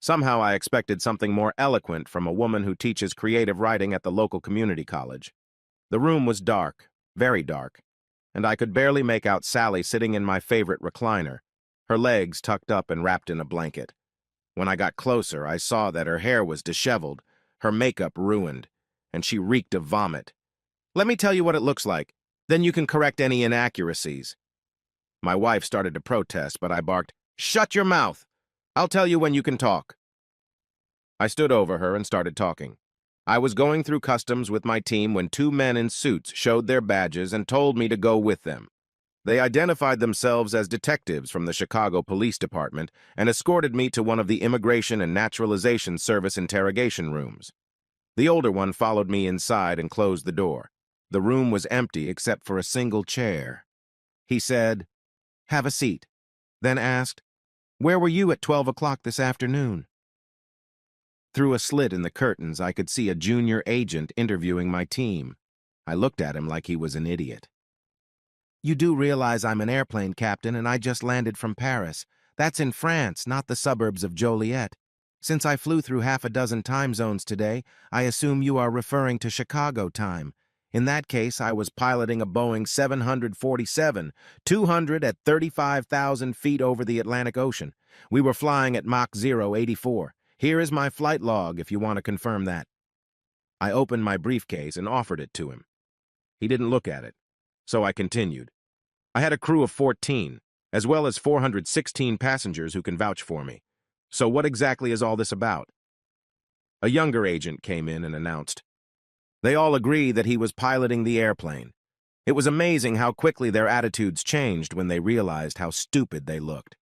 Somehow I expected something more eloquent from a woman who teaches creative writing at the local community college. The room was dark, very dark, and I could barely make out Sally sitting in my favorite recliner, her legs tucked up and wrapped in a blanket. When I got closer, I saw that her hair was disheveled, her makeup ruined, and she reeked of vomit. "Let me tell you what it looks like. Then you can correct any inaccuracies." My wife started to protest, but I barked, "Shut your mouth! I'll tell you when you can talk." I stood over her and started talking. I was going through customs with my team when two men in suits showed their badges and told me to go with them. They identified themselves as detectives from the Chicago Police Department and escorted me to one of the Immigration and Naturalization Service interrogation rooms. The older one followed me inside and closed the door. The room was empty except for a single chair. He said, "Have a seat," then asked, "Where were you at 12 o'clock this afternoon?" Through a slit in the curtains, I could see a junior agent interviewing my team. I looked at him like he was an idiot. "You do realize I'm an airplane captain and I just landed from Paris. That's in France, not the suburbs of Joliet. Since I flew through half a dozen time zones today, I assume you are referring to Chicago time. In that case, I was piloting a Boeing 747, 200 at 35,000 feet over the Atlantic Ocean. We were flying at Mach 084. Here is my flight log if you want to confirm that." I opened my briefcase and offered it to him. He didn't look at it, so I continued. "I had a crew of 14, as well as 416 passengers who can vouch for me. So what exactly is all this about?" A younger agent came in and announced, "They all agree that he was piloting the airplane. It was amazing how quickly their attitudes changed when they realized how stupid they looked."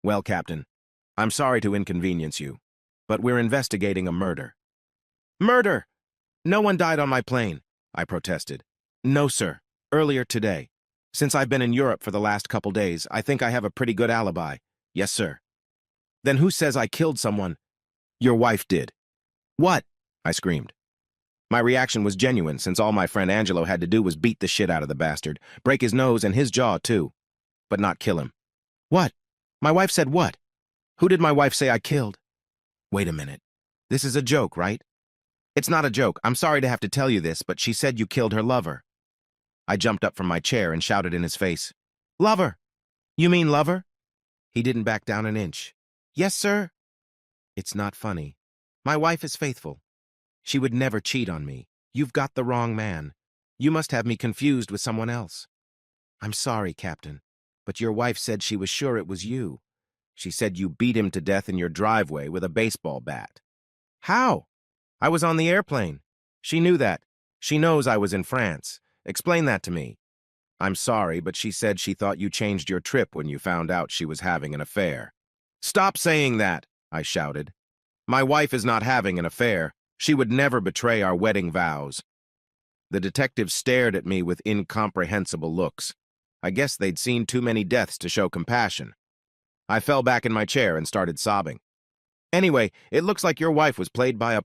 "Well, Captain, I'm sorry to inconvenience you, but we're investigating a murder." "Murder! No one died on my plane," I protested. "No, sir. Earlier today. Since I've been in Europe for the last couple days, I think I have a pretty good alibi." "Yes, sir." "Then who says I killed someone?" "Your wife did." "What?" I screamed. My reaction was genuine, since all my friend Angelo had to do was beat the shit out of the bastard, break his nose and his jaw, too, but not kill him. "What? My wife said what? Who did my wife say I killed?" "Wait a minute. This is a joke, right?" "It's not a joke. I'm sorry to have to tell you this, but she said you killed her lover." I jumped up from my chair and shouted in his face, "Lover! You mean lover?" He didn't back down an inch. "Yes, sir." "It's not funny. My wife is faithful. She would never cheat on me. You've got the wrong man. You must have me confused with someone else." "I'm sorry, Captain, but your wife said she was sure it was you. She said you beat him to death in your driveway with a baseball bat." "How?" "I was on the airplane. She knew that. She knows I was in France. Explain that to me." "I'm sorry, but she said she thought you changed your trip when you found out she was having an affair." "Stop saying that," I shouted. "My wife is not having an affair. She would never betray our wedding vows." The detectives stared at me with incomprehensible looks. I guess they'd seen too many deaths to show compassion. I fell back in my chair and started sobbing. "Anyway, it looks like your wife was played by a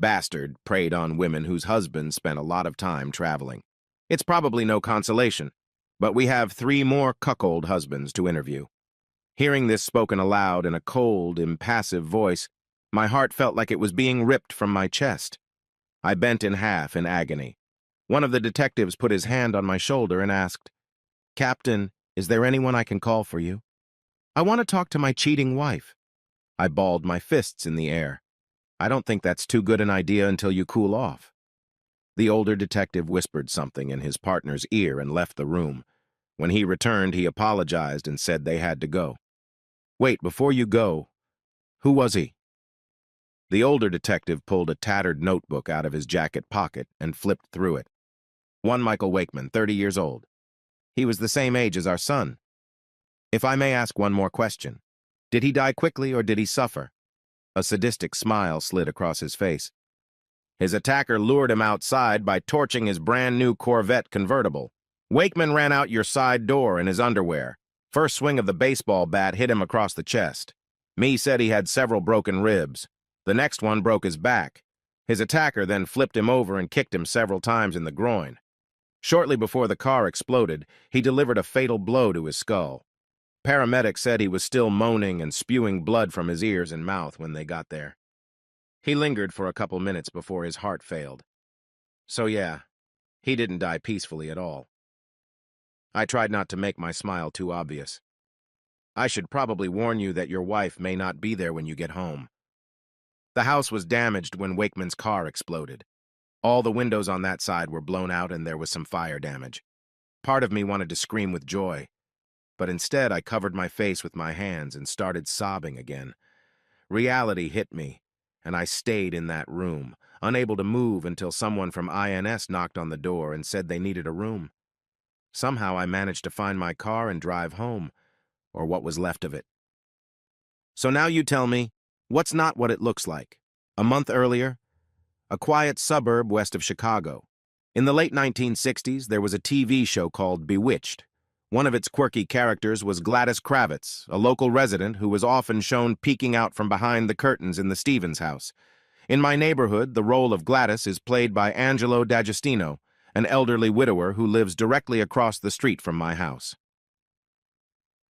bastard preyed on women whose husbands spent a lot of time traveling. It's probably no consolation, but we have 3 more cuckold husbands to interview." Hearing this spoken aloud in a cold, impassive voice, my heart felt like it was being ripped from my chest. I bent in half in agony. One of the detectives put his hand on my shoulder and asked, "Captain, is there anyone I can call for you?" "I want to talk to my cheating wife." I balled my fists in the air. "I don't think that's too good an idea until you cool off." The older detective whispered something in his partner's ear and left the room. When he returned, he apologized and said they had to go. "Wait, before you go, who was he?" The older detective pulled a tattered notebook out of his jacket pocket and flipped through it. "One Michael Wakeman, 30 years old. He was the same age as our son. If I may ask one more question, did he die quickly or did he suffer?" A sadistic smile slid across his face. "His attacker lured him outside by torching his brand-new Corvette convertible. Wakeman ran out your side door in his underwear. First swing of the baseball bat hit him across the chest. Me said he had several broken ribs. The next one broke his back. His attacker then flipped him over and kicked him several times in the groin. Shortly before the car exploded, he delivered a fatal blow to his skull. Paramedics said he was still moaning and spewing blood from his ears and mouth when they got there. He lingered for a couple minutes before his heart failed. So yeah, he didn't die peacefully at all. I tried not to make my smile too obvious. I should probably warn you that your wife may not be there when you get home. The house was damaged when Wakeman's car exploded. All the windows on that side were blown out and there was some fire damage. Part of me wanted to scream with joy, but instead I covered my face with my hands and started sobbing again. Reality hit me, and I stayed in that room, unable to move until someone from INS knocked on the door and said they needed a room. Somehow I managed to find my car and drive home, or what was left of it. So now you tell me, what's not what it looks like? A month earlier, a quiet suburb west of Chicago. In the late 1960s, there was a TV show called Bewitched. One of its quirky characters was Gladys Kravitz, a local resident who was often shown peeking out from behind the curtains in the Stevens house. In my neighborhood, the role of Gladys is played by Angelo D'Agostino, an elderly widower who lives directly across the street from my house.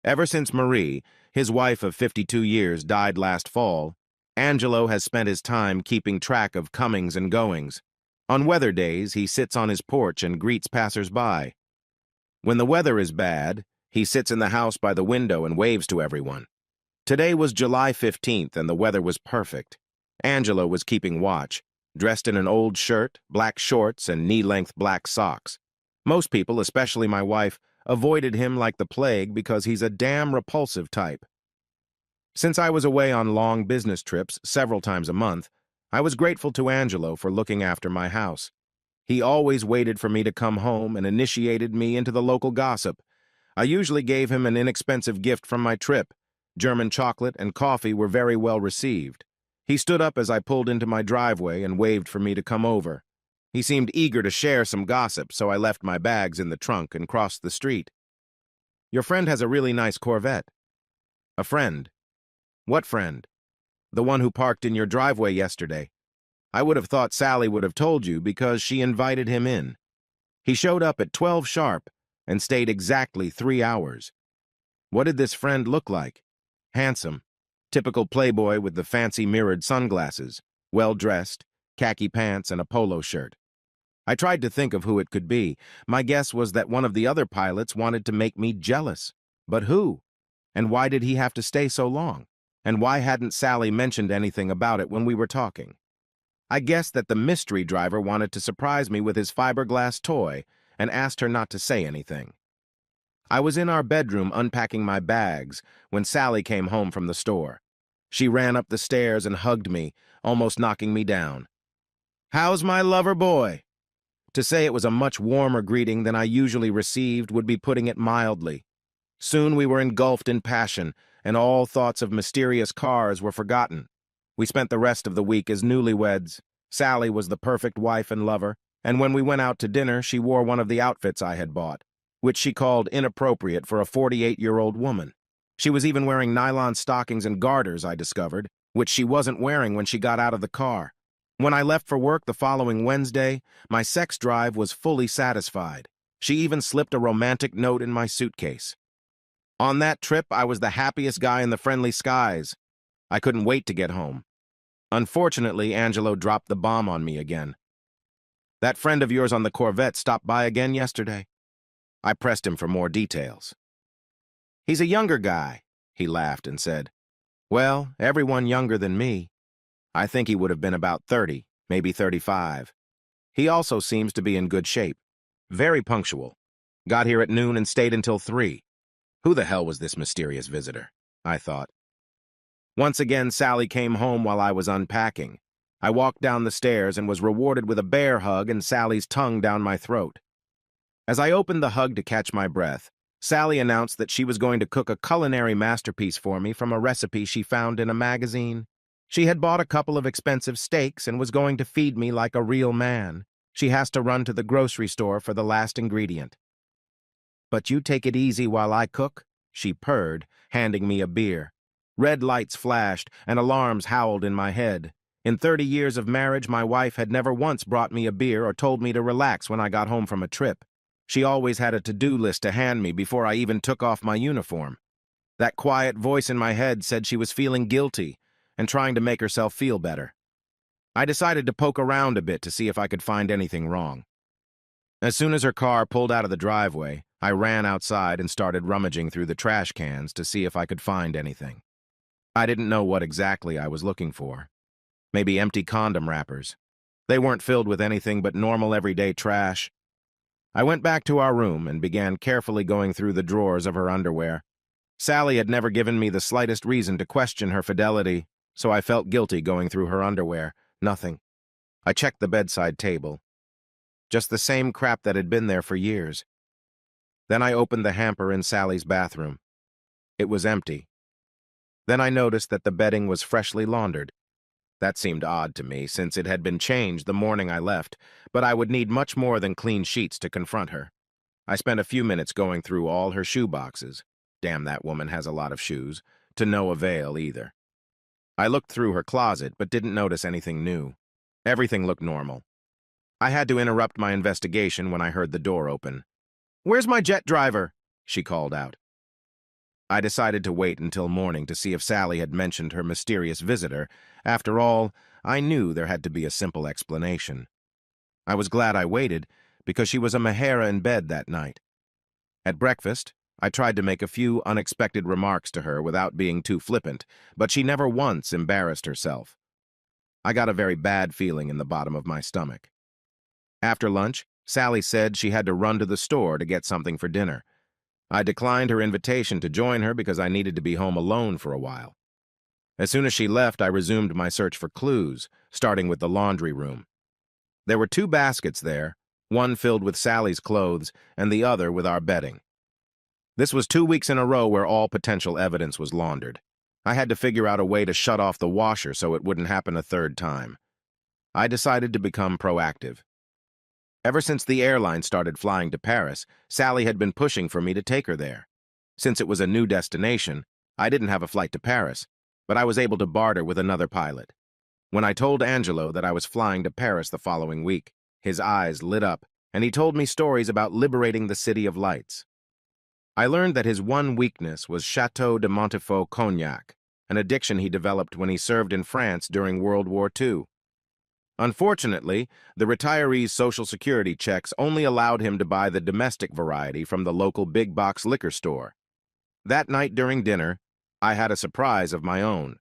Ever since Marie, his wife of 52 years, died last fall, Angelo has spent his time keeping track of comings and goings. On weather days, he sits on his porch and greets passers-by. When the weather is bad, he sits in the house by the window and waves to everyone. Today was July 15th and the weather was perfect. Angelo was keeping watch, dressed in an old shirt, black shorts, and knee-length black socks. Most people, especially my wife, avoided him like the plague because he's a damn repulsive type. Since I was away on long business trips several times a month, I was grateful to Angelo for looking after my house. He always waited for me to come home and initiated me into the local gossip. I usually gave him an inexpensive gift from my trip. German chocolate and coffee were very well received. He stood up as I pulled into my driveway and waved for me to come over. He seemed eager to share some gossip, so I left my bags in the trunk and crossed the street. Your friend has a really nice Corvette. A friend? What friend? The one who parked in your driveway yesterday. I would have thought Sally would have told you because she invited him in. He showed up at 12 sharp and stayed exactly 3 hours. What did this friend look like? Handsome. Typical playboy with the fancy mirrored sunglasses, well-dressed, khaki pants, and a polo shirt. I tried to think of who it could be. My guess was that one of the other pilots wanted to make me jealous. But who? And why did he have to stay so long? And why hadn't Sally mentioned anything about it when we were talking? I guessed that the mystery driver wanted to surprise me with his fiberglass toy and asked her not to say anything. I was in our bedroom unpacking my bags when Sally came home from the store. She ran up the stairs and hugged me, almost knocking me down. "How's my lover boy?" To say it was a much warmer greeting than I usually received would be putting it mildly. Soon we were engulfed in passion, and all thoughts of mysterious cars were forgotten. We spent the rest of the week as newlyweds. Sally was the perfect wife and lover, and when we went out to dinner, she wore one of the outfits I had bought, which she called inappropriate for a 48-year-old woman. She was even wearing nylon stockings and garters, I discovered, which she wasn't wearing when she got out of the car. When I left for work the following Wednesday, my sex drive was fully satisfied. She even slipped a romantic note in my suitcase. On that trip, I was the happiest guy in the friendly skies. I couldn't wait to get home. Unfortunately, Angelo dropped the bomb on me again. "That friend of yours on the Corvette stopped by again yesterday?" I pressed him for more details. "He's a younger guy," he laughed and said. "Well, everyone younger than me. I think he would have been about 30, maybe 35. He also seems to be in good shape. Very punctual. Got here at noon and stayed until 3. Who the hell was this mysterious visitor? I thought. Once again, Sally came home while I was unpacking. I walked down the stairs and was rewarded with a bear hug and Sally's tongue down my throat. As I opened the hug to catch my breath, Sally announced that she was going to cook a culinary masterpiece for me from a recipe she found in a magazine. She had bought a couple of expensive steaks and was going to feed me like a real man. She has to run to the grocery store for the last ingredient. "But you take it easy while I cook," she purred, handing me a beer. Red lights flashed and alarms howled in my head. In 30 years of marriage, my wife had never once brought me a beer or told me to relax when I got home from a trip. She always had a to-do list to hand me before I even took off my uniform. That quiet voice in my head said she was feeling guilty and trying to make herself feel better. I decided to poke around a bit to see if I could find anything wrong. As soon as her car pulled out of the driveway, I ran outside and started rummaging through the trash cans to see if I could find anything. I didn't know what exactly I was looking for. Maybe empty condom wrappers. They weren't filled with anything but normal everyday trash. I went back to our room and began carefully going through the drawers of her underwear. Sally had never given me the slightest reason to question her fidelity, so I felt guilty going through her underwear. Nothing. I checked the bedside table. Just the same crap that had been there for years. Then I opened the hamper in Sally's bathroom. It was empty. Then I noticed that the bedding was freshly laundered. That seemed odd to me, since it had been changed the morning I left, but I would need much more than clean sheets to confront her. I spent a few minutes going through all her shoe boxes. Damn, that woman has a lot of shoes. To no avail, either. I looked through her closet, but didn't notice anything new. Everything looked normal. I had to interrupt my investigation when I heard the door open. "Where's my jet driver?" she called out. I decided to wait until morning to see if Sally had mentioned her mysterious visitor. After all, I knew there had to be a simple explanation. I was glad I waited, because she was a Mahara in bed that night. At breakfast, I tried to make a few unexpected remarks to her without being too flippant, but she never once embarrassed herself. I got a very bad feeling in the bottom of my stomach. After lunch, Sally said she had to run to the store to get something for dinner. I declined her invitation to join her because I needed to be home alone for a while. As soon as she left, I resumed my search for clues, starting with the laundry room. There were 2 baskets there, one filled with Sally's clothes and the other with our bedding. This was 2 weeks in a row where all potential evidence was laundered. I had to figure out a way to shut off the washer so it wouldn't happen a third time. I decided to become proactive. Ever since the airline started flying to Paris, Sally had been pushing for me to take her there. Since it was a new destination, I didn't have a flight to Paris, but I was able to barter with another pilot. When I told Angelo that I was flying to Paris the following week, his eyes lit up, and he told me stories about liberating the City of Lights. I learned that his one weakness was Chateau de Montefort cognac, an addiction he developed when he served in France during World War II. Unfortunately, the retiree's Social Security checks only allowed him to buy the domestic variety from the local big-box liquor store. That night during dinner, I had a surprise of my own.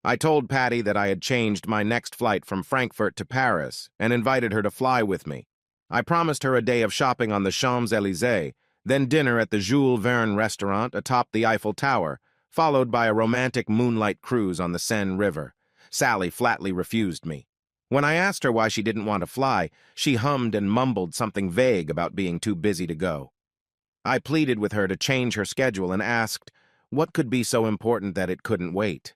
I told Patty that I had changed my next flight from Frankfurt to Paris and invited her to fly with me. I promised her a day of shopping on the Champs-Élysées, then dinner at the Jules Verne restaurant atop the Eiffel Tower, followed by a romantic moonlight cruise on the Seine River. Sally flatly refused me. When I asked her why she didn't want to fly, she hummed and mumbled something vague about being too busy to go. I pleaded with her to change her schedule and asked, what could be so important that it couldn't wait?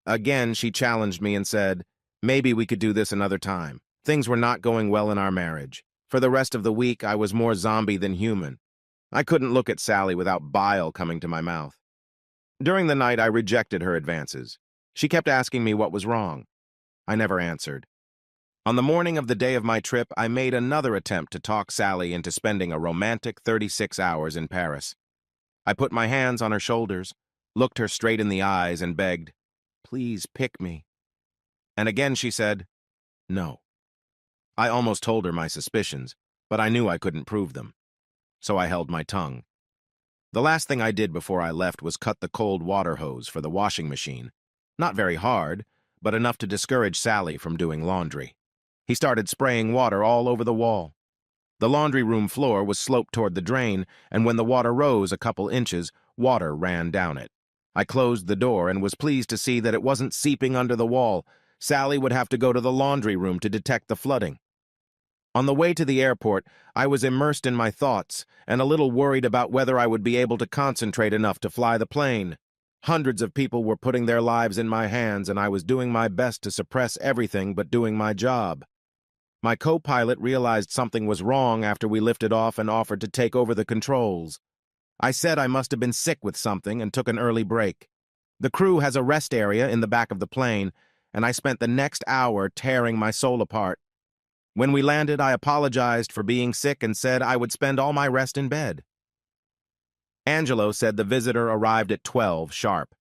Again, she challenged me and said, maybe we could do this another time. Things were not going well in our marriage. For the rest of the week, I was more zombie than human. I couldn't look at Sally without bile coming to my mouth. During the night, I rejected her advances. She kept asking me what was wrong. I never answered. On the morning of the day of my trip, I made another attempt to talk Sally into spending a romantic 36 hours in Paris. I put my hands on her shoulders, looked her straight in the eyes, and begged, please pick me. And again she said, no. I almost told her my suspicions, but I knew I couldn't prove them. So I held my tongue. The last thing I did before I left was cut the cold water hose for the washing machine. Not very hard, but enough to discourage Sally from doing laundry. He started spraying water all over the wall. The laundry room floor was sloped toward the drain, and when the water rose a couple inches, water ran down it. I closed the door and was pleased to see that it wasn't seeping under the wall. Sally would have to go to the laundry room to detect the flooding. On the way to the airport, I was immersed in my thoughts and a little worried about whether I would be able to concentrate enough to fly the plane. Hundreds of people were putting their lives in my hands, and I was doing my best to suppress everything but doing my job. My co-pilot realized something was wrong after we lifted off and offered to take over the controls. I said I must have been sick with something and took an early break. The crew has a rest area in the back of the plane, and I spent the next hour tearing my soul apart. When we landed, I apologized for being sick and said I would spend all my rest in bed. Angelo said the visitor arrived at 12 sharp.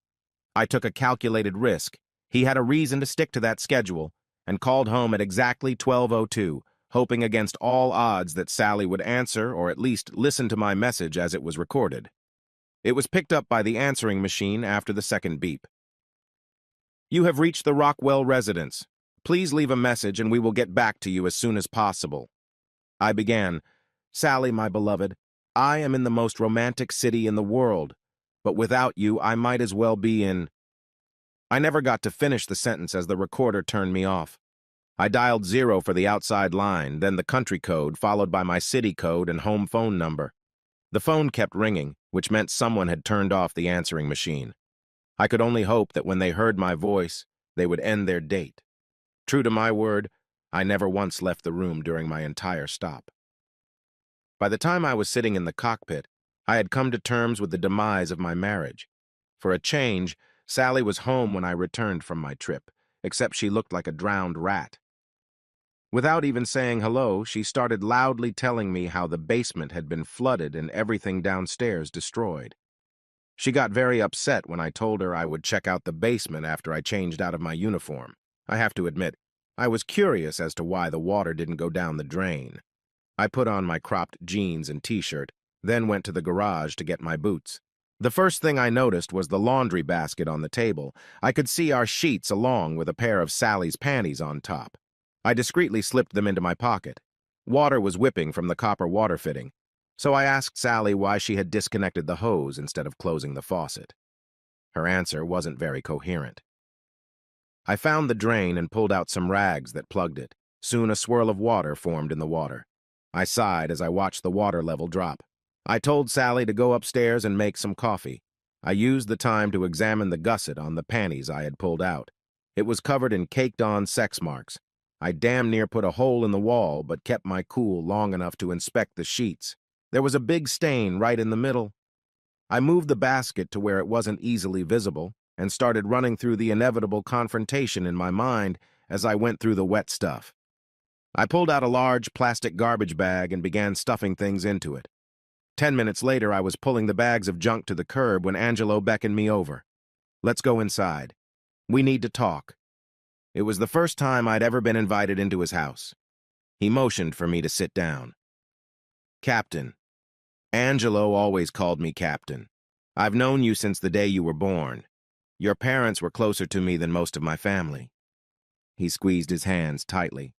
I took a calculated risk. He had a reason to stick to that schedule, and called home at exactly 12:02, hoping against all odds that Sally would answer or at least listen to my message as it was recorded. It was picked up by the answering machine after the second beep. "You have reached the Rockwell residence. Please leave a message and we will get back to you as soon as possible." I began, "Sally, my beloved, I am in the most romantic city in the world, but without you I might as well be in—" I never got to finish the sentence as the recorder turned me off. I dialed 0 for the outside line, then the country code, followed by my city code and home phone number. The phone kept ringing, which meant someone had turned off the answering machine. I could only hope that when they heard my voice, they would end their date. True to my word, I never once left the room during my entire stop. By the time I was sitting in the cockpit, I had come to terms with the demise of my marriage. For a change, Sally was home when I returned from my trip, except she looked like a drowned rat. Without even saying hello, she started loudly telling me how the basement had been flooded and everything downstairs destroyed. She got very upset when I told her I would check out the basement after I changed out of my uniform. I have to admit, I was curious as to why the water didn't go down the drain. I put on my cropped jeans and t-shirt, then went to the garage to get my boots. The first thing I noticed was the laundry basket on the table. I could see our sheets along with a pair of Sally's panties on top. I discreetly slipped them into my pocket. Water was whipping from the copper water fitting, so I asked Sally why she had disconnected the hose instead of closing the faucet. Her answer wasn't very coherent. I found the drain and pulled out some rags that plugged it. Soon a swirl of water formed in the water. I sighed as I watched the water level drop. I told Sally to go upstairs and make some coffee. I used the time to examine the gusset on the panties I had pulled out. It was covered in caked-on sex marks. I damn near put a hole in the wall, but kept my cool long enough to inspect the sheets. There was a big stain right in the middle. I moved the basket to where it wasn't easily visible and started running through the inevitable confrontation in my mind as I went through the wet stuff. I pulled out a large plastic garbage bag and began stuffing things into it. 10 minutes later, I was pulling the bags of junk to the curb when Angelo beckoned me over. "Let's go inside. We need to talk." It was the first time I'd ever been invited into his house. He motioned for me to sit down. "Captain." Angelo always called me Captain. "I've known you since the day you were born. Your parents were closer to me than most of my family." He squeezed his hands tightly.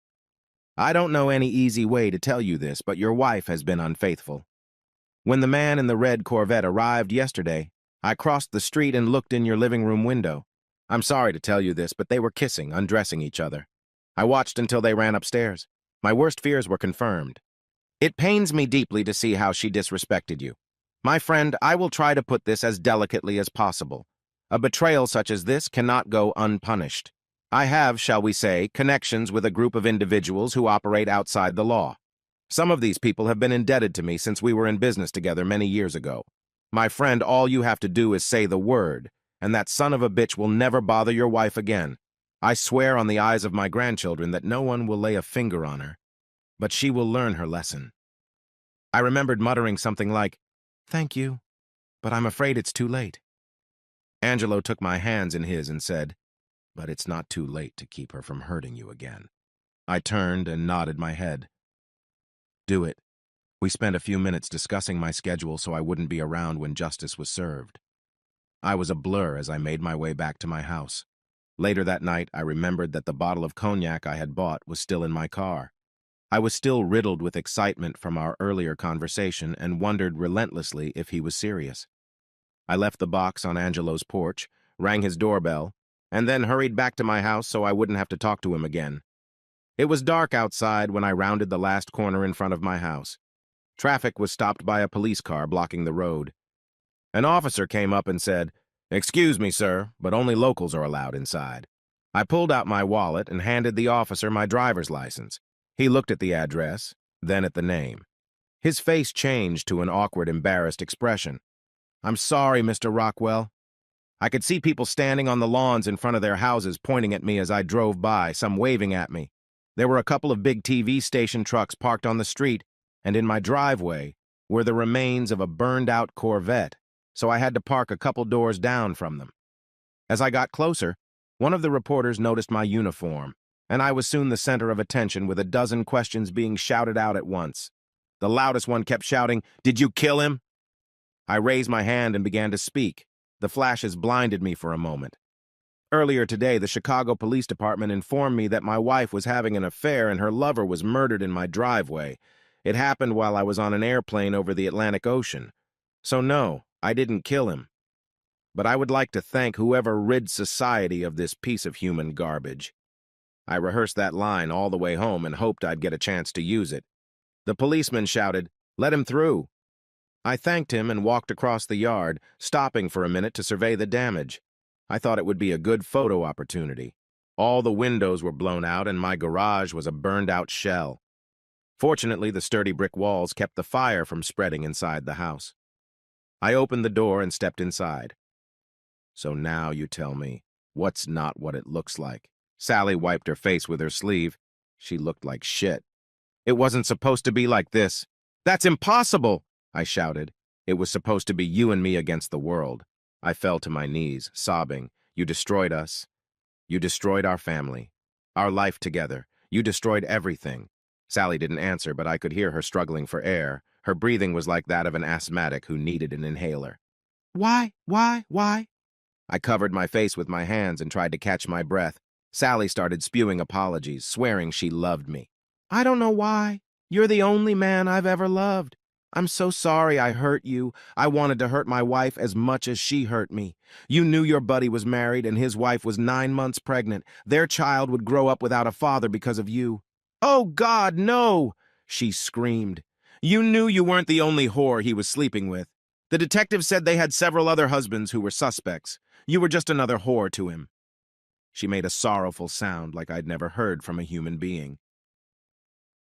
"I don't know any easy way to tell you this, but your wife has been unfaithful. When the man in the red Corvette arrived yesterday, I crossed the street and looked in your living room window. I'm sorry to tell you this, but they were kissing, undressing each other. I watched until they ran upstairs. My worst fears were confirmed. It pains me deeply to see how she disrespected you. My friend, I will try to put this as delicately as possible. A betrayal such as this cannot go unpunished. I have, shall we say, connections with a group of individuals who operate outside the law. Some of these people have been indebted to me since we were in business together many years ago. My friend, all you have to do is say the word, and that son of a bitch will never bother your wife again. I swear on the eyes of my grandchildren that no one will lay a finger on her, but she will learn her lesson." I remembered muttering something like, "Thank you, but I'm afraid it's too late." Angelo took my hands in his and said, "But it's not too late to keep her from hurting you again." I turned and nodded my head. "Do it." We spent a few minutes discussing my schedule so I wouldn't be around when justice was served. I was a blur as I made my way back to my house. Later that night, I remembered that the bottle of cognac I had bought was still in my car. I was still riddled with excitement from our earlier conversation and wondered relentlessly if he was serious. I left the box on Angelo's porch, rang his doorbell, and then hurried back to my house so I wouldn't have to talk to him again. It was dark outside when I rounded the last corner in front of my house. Traffic was stopped by a police car blocking the road. An officer came up and said, "Excuse me, sir, but only locals are allowed inside." I pulled out my wallet and handed the officer my driver's license. He looked at the address, then at the name. His face changed to an awkward, embarrassed expression. "I'm sorry, Mr. Rockwell." I could see people standing on the lawns in front of their houses pointing at me as I drove by, some waving at me. There were a couple of big TV station trucks parked on the street, and in my driveway, were the remains of a burned-out Corvette, so I had to park a couple doors down from them. As I got closer, one of the reporters noticed my uniform, and I was soon the center of attention with a dozen questions being shouted out at once. The loudest one kept shouting, "Did you kill him?" I raised my hand and began to speak. The flashes blinded me for a moment. Earlier today, the Chicago Police Department informed me that my wife was having an affair and her lover was murdered in my driveway. It happened while I was on an airplane over the Atlantic Ocean. So no, I didn't kill him. But I would like to thank whoever rid society of this piece of human garbage. I rehearsed that line all the way home and hoped I'd get a chance to use it. The policeman shouted, "Let him through." I thanked him and walked across the yard, stopping for a minute to survey the damage. I thought it would be a good photo opportunity. All the windows were blown out and my garage was a burned-out shell. Fortunately, the sturdy brick walls kept the fire from spreading inside the house. I opened the door and stepped inside. So now you tell me, what's not what it looks like? Sally wiped her face with her sleeve. She looked like shit. It wasn't supposed to be like this. That's impossible, I shouted. It was supposed to be you and me against the world. I fell to my knees, sobbing. You destroyed us. You destroyed our family. Our life together. You destroyed everything. Sally didn't answer, but I could hear her struggling for air. Her breathing was like that of an asthmatic who needed an inhaler. Why? I covered my face with my hands and tried to catch my breath. Sally started spewing apologies, swearing she loved me. I don't know why. You're the only man I've ever loved. I'm so sorry I hurt you. I wanted to hurt my wife as much as she hurt me. You knew your buddy was married and his wife was 9 months pregnant. Their child would grow up without a father because of you. Oh, God, no, she screamed. You knew you weren't the only whore he was sleeping with. The detective said they had several other husbands who were suspects. You were just another whore to him. She made a sorrowful sound like I'd never heard from a human being.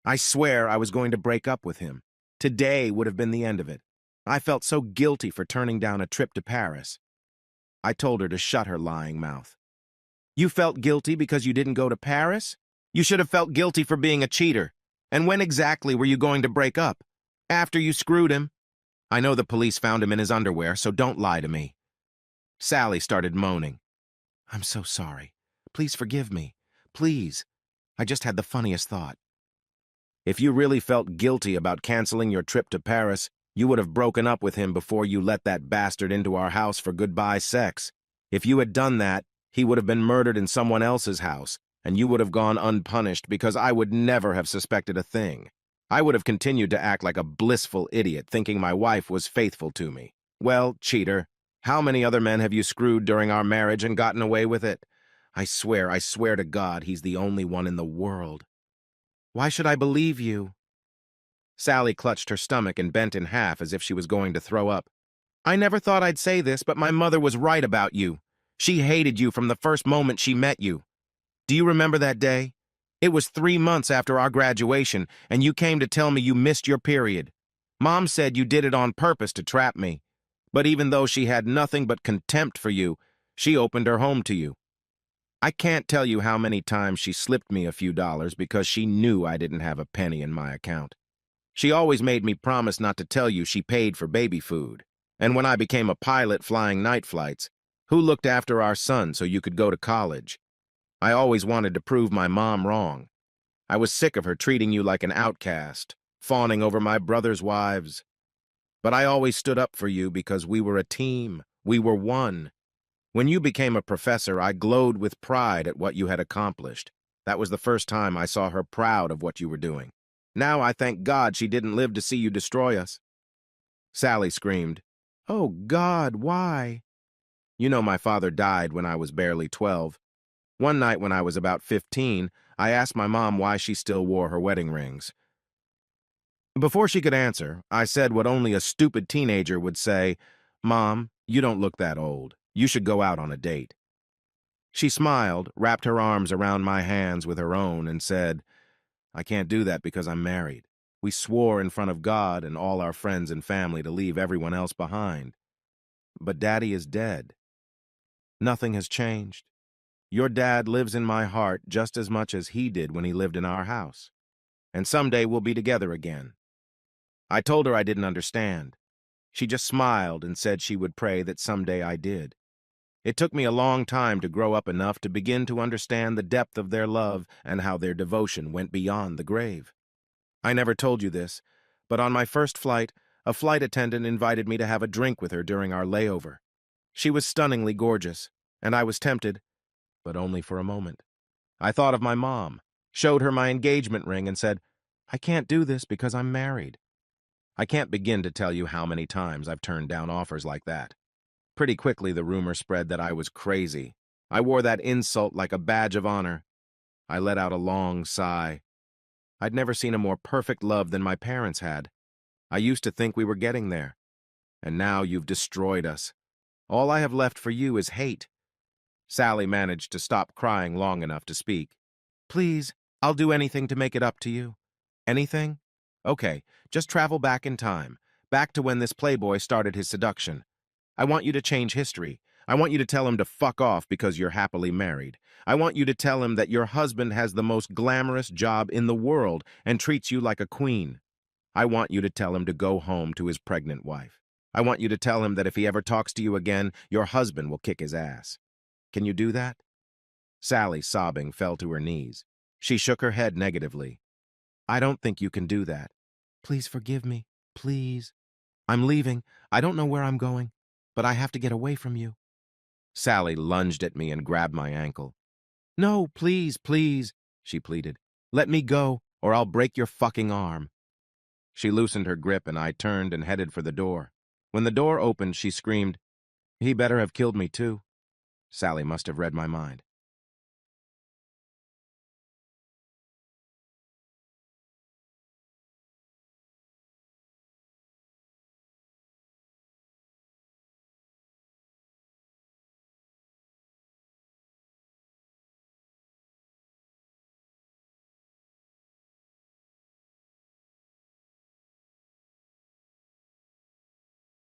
I swear I was going to break up with him. Today would have been the end of it. I felt so guilty for turning down a trip to Paris. I told her to shut her lying mouth. You felt guilty because you didn't go to Paris? You should have felt guilty for being a cheater. And when exactly were you going to break up? After you screwed him? I know the police found him in his underwear, so don't lie to me. Sally started moaning. I'm so sorry. Please forgive me. Please. I just had the funniest thought. If you really felt guilty about canceling your trip to Paris, you would have broken up with him before you let that bastard into our house for goodbye sex. If you had done that, he would have been murdered in someone else's house, and you would have gone unpunished because I would never have suspected a thing. I would have continued to act like a blissful idiot, thinking my wife was faithful to me. Well, cheater, how many other men have you screwed during our marriage and gotten away with it? I swear to God, he's the only one in the world. Why should I believe you? Sally clutched her stomach and bent in half as if she was going to throw up. I never thought I'd say this, but my mother was right about you. She hated you from the first moment she met you. Do you remember that day? It was 3 months after our graduation, and you came to tell me you missed your period. Mom said you did it on purpose to trap me. But even though she had nothing but contempt for you, she opened her home to you. I can't tell you how many times she slipped me a few dollars because she knew I didn't have a penny in my account. She always made me promise not to tell you she paid for baby food. And when I became a pilot flying night flights, who looked after our son so you could go to college? I always wanted to prove my mom wrong. I was sick of her treating you like an outcast, fawning over my brother's wives. But I always stood up for you because we were a team. We were one. When you became a professor, I glowed with pride at what you had accomplished. That was the first time I saw her proud of what you were doing. Now I thank God she didn't live to see you destroy us. Sally screamed, Oh, God, why? You know my father died when I was barely 12. One night when I was about 15, I asked my mom why she still wore her wedding rings. Before she could answer, I said what only a stupid teenager would say, Mom, you don't look that old. You should go out on a date. She smiled, wrapped her arms around my hands with her own, and said, I can't do that because I'm married. We swore in front of God and all our friends and family to leave everyone else behind. But Daddy is dead. Nothing has changed. Your dad lives in my heart just as much as he did when he lived in our house. And someday we'll be together again. I told her I didn't understand. She just smiled and said she would pray that someday I did. It took me a long time to grow up enough to begin to understand the depth of their love and how their devotion went beyond the grave. I never told you this, but on my first flight, a flight attendant invited me to have a drink with her during our layover. She was stunningly gorgeous, and I was tempted, but only for a moment. I thought of my mom, showed her my engagement ring, and said, I can't do this because I'm married. I can't begin to tell you how many times I've turned down offers like that. Pretty quickly, the rumor spread that I was crazy. I wore that insult like a badge of honor. I let out a long sigh. I'd never seen a more perfect love than my parents had. I used to think we were getting there. And now you've destroyed us. All I have left for you is hate. Sally managed to stop crying long enough to speak. Please, I'll do anything to make it up to you. Anything? Okay, just travel back in time, back to when this playboy started his seduction. I want you to change history. I want you to tell him to fuck off because you're happily married. I want you to tell him that your husband has the most glamorous job in the world and treats you like a queen. I want you to tell him to go home to his pregnant wife. I want you to tell him that if he ever talks to you again, your husband will kick his ass. Can you do that? Sally, sobbing, fell to her knees. She shook her head negatively. I don't think you can do that. Please forgive me. Please. I'm leaving. I don't know where I'm going, but I have to get away from you. Sally lunged at me and grabbed my ankle. No, please, please, she pleaded. Let me go, or I'll break your fucking arm. She loosened her grip, and I turned and headed for the door. When the door opened, she screamed, He better have killed me too. Sally must have read my mind.